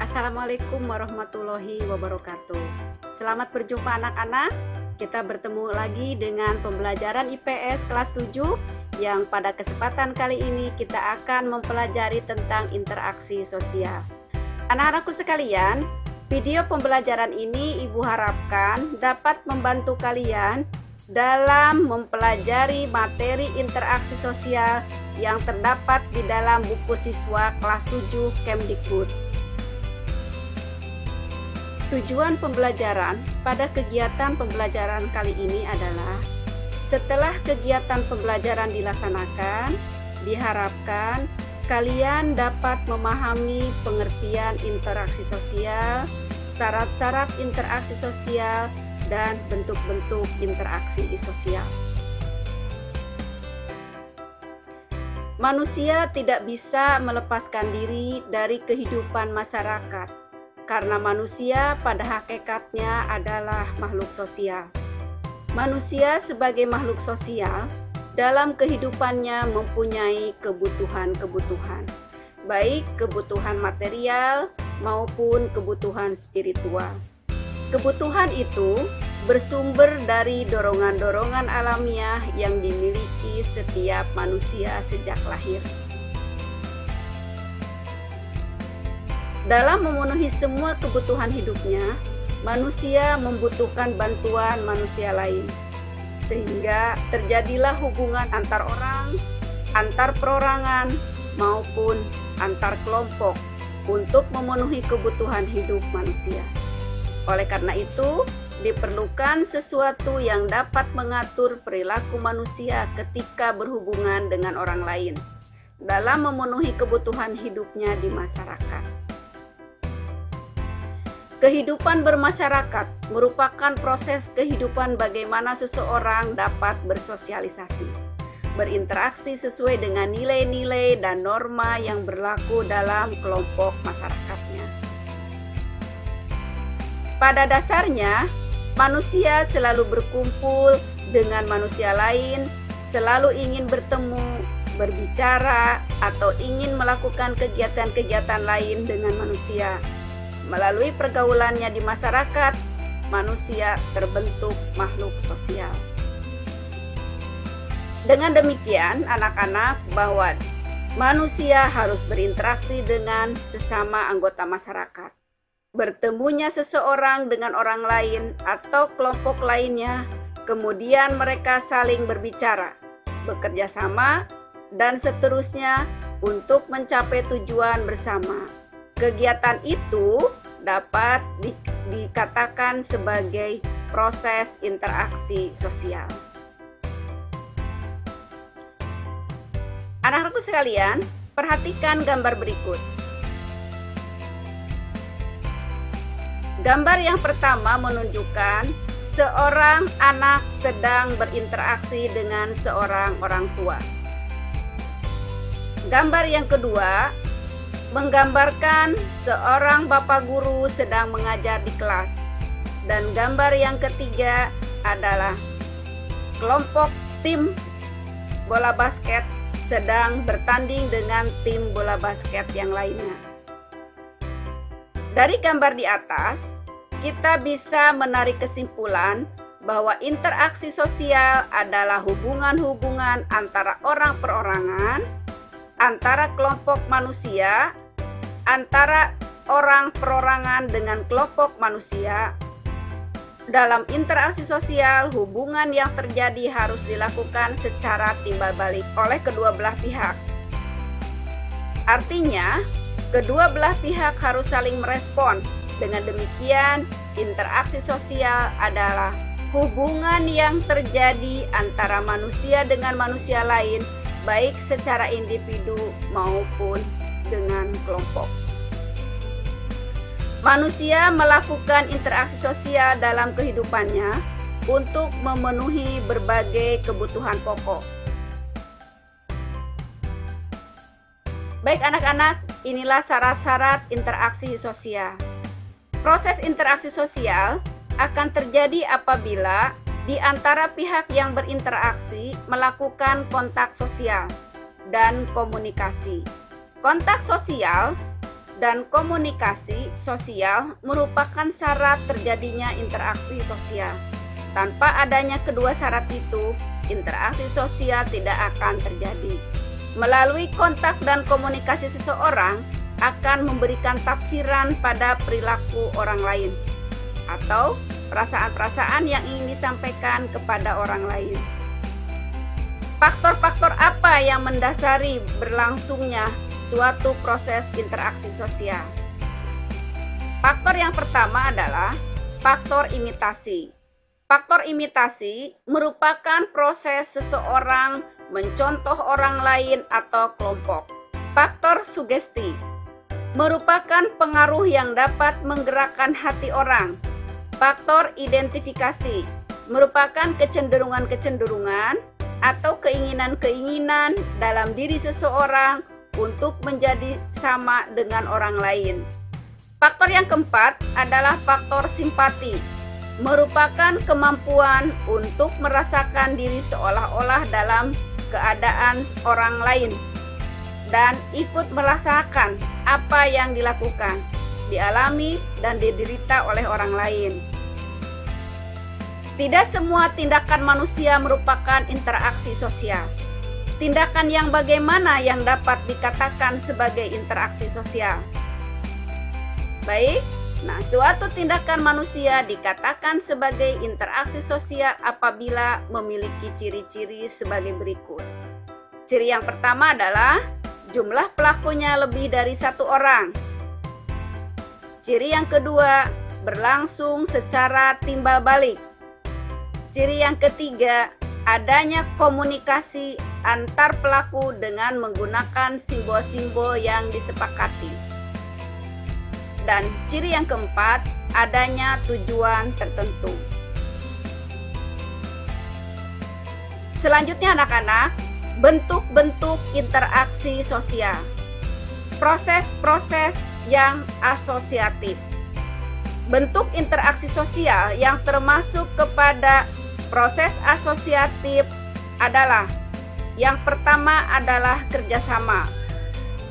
Assalamualaikum warahmatullahi wabarakatuh. Selamat berjumpa anak-anak. Kita bertemu lagi dengan pembelajaran IPS kelas 7 yang pada kesempatan kali ini kita akan mempelajari tentang interaksi sosial. Anak-anakku sekalian, video pembelajaran ini Ibu harapkan dapat membantu kalian dalam mempelajari materi interaksi sosial yang terdapat di dalam buku siswa kelas 7 Kemdikbud. Tujuan pembelajaran pada kegiatan pembelajaran kali ini adalah setelah kegiatan pembelajaran dilaksanakan, diharapkan kalian dapat memahami pengertian interaksi sosial, syarat-syarat interaksi sosial, dan bentuk-bentuk interaksi sosial. Manusia tidak bisa melepaskan diri dari kehidupan masyarakat, karena manusia pada hakikatnya adalah makhluk sosial. Manusia sebagai makhluk sosial dalam kehidupannya mempunyai kebutuhan-kebutuhan, baik kebutuhan material maupun kebutuhan spiritual. Kebutuhan itu bersumber dari dorongan-dorongan alamiah yang dimiliki setiap manusia sejak lahir. Dalam memenuhi semua kebutuhan hidupnya, manusia membutuhkan bantuan manusia lain, sehingga terjadilah hubungan antar orang, antar perorangan, maupun antar kelompok untuk memenuhi kebutuhan hidup manusia. Oleh karena itu, diperlukan sesuatu yang dapat mengatur perilaku manusia ketika berhubungan dengan orang lain dalam memenuhi kebutuhan hidupnya di masyarakat. Kehidupan bermasyarakat merupakan proses kehidupan bagaimana seseorang dapat bersosialisasi, berinteraksi sesuai dengan nilai-nilai dan norma yang berlaku dalam kelompok masyarakatnya. Pada dasarnya, manusia selalu berkumpul dengan manusia lain, selalu ingin bertemu, berbicara, atau ingin melakukan kegiatan-kegiatan lain dengan manusia. Melalui pergaulannya di masyarakat, manusia terbentuk makhluk sosial. Dengan demikian, anak-anak, bahwa manusia harus berinteraksi dengan sesama anggota masyarakat. Bertemunya seseorang dengan orang lain atau kelompok lainnya, kemudian mereka saling berbicara, bekerja sama, dan seterusnya untuk mencapai tujuan bersama. Kegiatan itu dapat dikatakan sebagai proses interaksi sosial. Anak-anakku sekalian, perhatikan gambar berikut. Gambar yang pertama menunjukkan seorang anak sedang berinteraksi dengan seorang orang tua. Gambar yang kedua menggambarkan seorang bapak guru sedang mengajar di kelas. Dan gambar yang ketiga adalah kelompok tim bola basket sedang bertanding dengan tim bola basket yang lainnya. Dari gambar di atas, kita bisa menarik kesimpulan bahwa interaksi sosial adalah hubungan-hubungan antara orang perorangan, antara kelompok manusia, antara orang perorangan dengan kelompok manusia. Dalam interaksi sosial, hubungan yang terjadi harus dilakukan secara timbal balik oleh kedua belah pihak. Artinya, kedua belah pihak harus saling merespon. Dengan demikian, interaksi sosial adalah hubungan yang terjadi antara manusia dengan manusia lain, baik secara individu maupun dengan kelompok. Manusia melakukan interaksi sosial dalam kehidupannya untuk memenuhi berbagai kebutuhan pokok. Baik anak-anak, inilah syarat-syarat interaksi sosial. Proses interaksi sosial akan terjadi apabila di antara pihak yang berinteraksi melakukan kontak sosial dan komunikasi. Kontak sosial dan komunikasi sosial merupakan syarat terjadinya interaksi sosial. Tanpa adanya kedua syarat itu, interaksi sosial tidak akan terjadi. Melalui kontak dan komunikasi seseorang akan memberikan tafsiran pada perilaku orang lain atau perasaan-perasaan yang ingin disampaikan kepada orang lain. Faktor-faktor apa yang mendasari berlangsungnya suatu proses interaksi sosial? Faktor yang pertama adalah faktor imitasi. Faktor imitasi merupakan proses seseorang mencontoh orang lain atau kelompok. Faktor sugesti merupakan pengaruh yang dapat menggerakkan hati orang. Faktor identifikasi merupakan kecenderungan-kecenderungan atau keinginan-keinginan dalam diri seseorang untuk menjadi sama dengan orang lain. Faktor yang keempat adalah faktor simpati, merupakan kemampuan untuk merasakan diri seolah-olah dalam keadaan orang lain dan ikut merasakan apa yang dilakukan, dialami, dan diderita oleh orang lain. Tidak semua tindakan manusia merupakan interaksi sosial. Tindakan yang bagaimana yang dapat dikatakan sebagai interaksi sosial? Baik, suatu tindakan manusia dikatakan sebagai interaksi sosial apabila memiliki ciri-ciri sebagai berikut. Ciri yang pertama adalah jumlah pelakunya lebih dari satu orang. Ciri yang kedua, berlangsung secara timbal balik. Ciri yang ketiga, adanya komunikasi antar pelaku dengan menggunakan simbol-simbol yang disepakati. Dan ciri yang keempat, adanya tujuan tertentu. Selanjutnya anak-anak, bentuk-bentuk interaksi sosial. Proses-proses yang asosiatif. Bentuk interaksi sosial yang termasuk kepada proses asosiatif adalah yang pertama adalah kerjasama.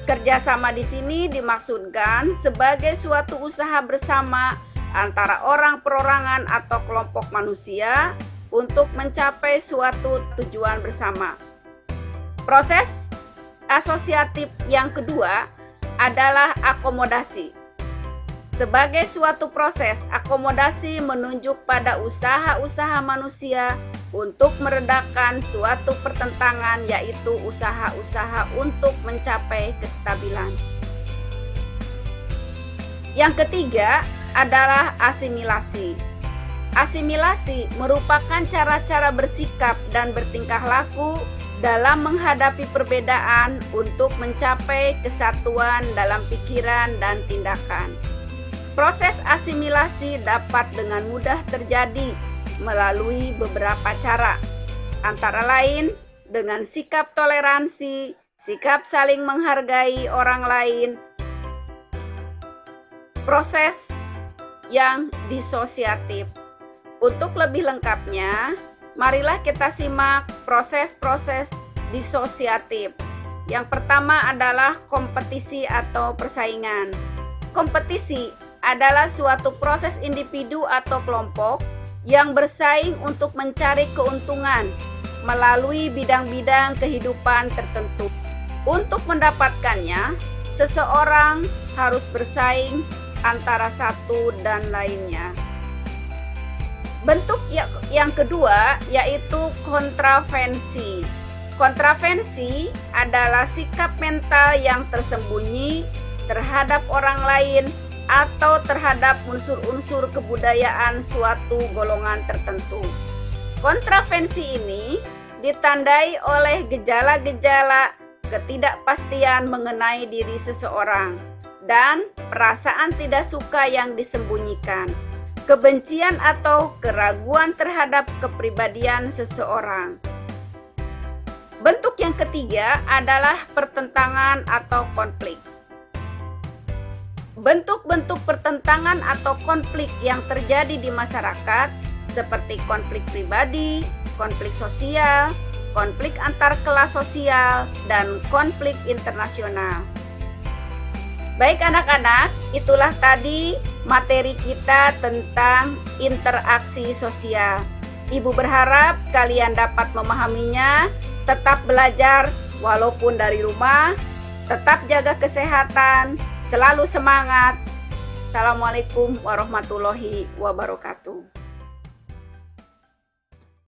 Kerjasama di sini dimaksudkan sebagai suatu usaha bersama antara orang perorangan atau kelompok manusia untuk mencapai suatu tujuan bersama. Proses asosiatif yang kedua adalah akomodasi. Sebagai suatu proses, akomodasi menunjuk pada usaha-usaha manusia untuk meredakan suatu pertentangan, yaitu usaha-usaha untuk mencapai kestabilan. Yang ketiga adalah asimilasi. Asimilasi merupakan cara-cara bersikap dan bertingkah laku dalam menghadapi perbedaan untuk mencapai kesatuan dalam pikiran dan tindakan. Proses asimilasi dapat dengan mudah terjadi melalui beberapa cara, antara lain dengan sikap toleransi, sikap saling menghargai orang lain, proses yang disosiatif. Untuk lebih lengkapnya, marilah kita simak proses-proses disosiatif. Yang pertama adalah kompetisi atau persaingan. Kompetisi adalah suatu proses individu atau kelompok yang bersaing untuk mencari keuntungan melalui bidang-bidang kehidupan tertentu. Untuk mendapatkannya, seseorang harus bersaing antara satu dan lainnya. Bentuk yang kedua yaitu kontravensi. Kontravensi adalah sikap mental yang tersembunyi terhadap orang lain atau terhadap unsur-unsur kebudayaan suatu golongan tertentu. Kontravensi ini ditandai oleh gejala-gejala ketidakpastian mengenai diri seseorang dan perasaan tidak suka yang disembunyikan, kebencian atau keraguan terhadap kepribadian seseorang. Bentuk yang ketiga adalah pertentangan atau konflik. Bentuk-bentuk pertentangan atau konflik yang terjadi di masyarakat seperti konflik pribadi, konflik sosial, konflik antar kelas sosial, dan konflik internasional. Baik anak-anak, itulah tadi materi kita tentang interaksi sosial. Ibu berharap kalian dapat memahaminya, tetap belajar walaupun dari rumah, tetap jaga kesehatan, selalu semangat. Assalamualaikum warahmatullahi wabarakatuh.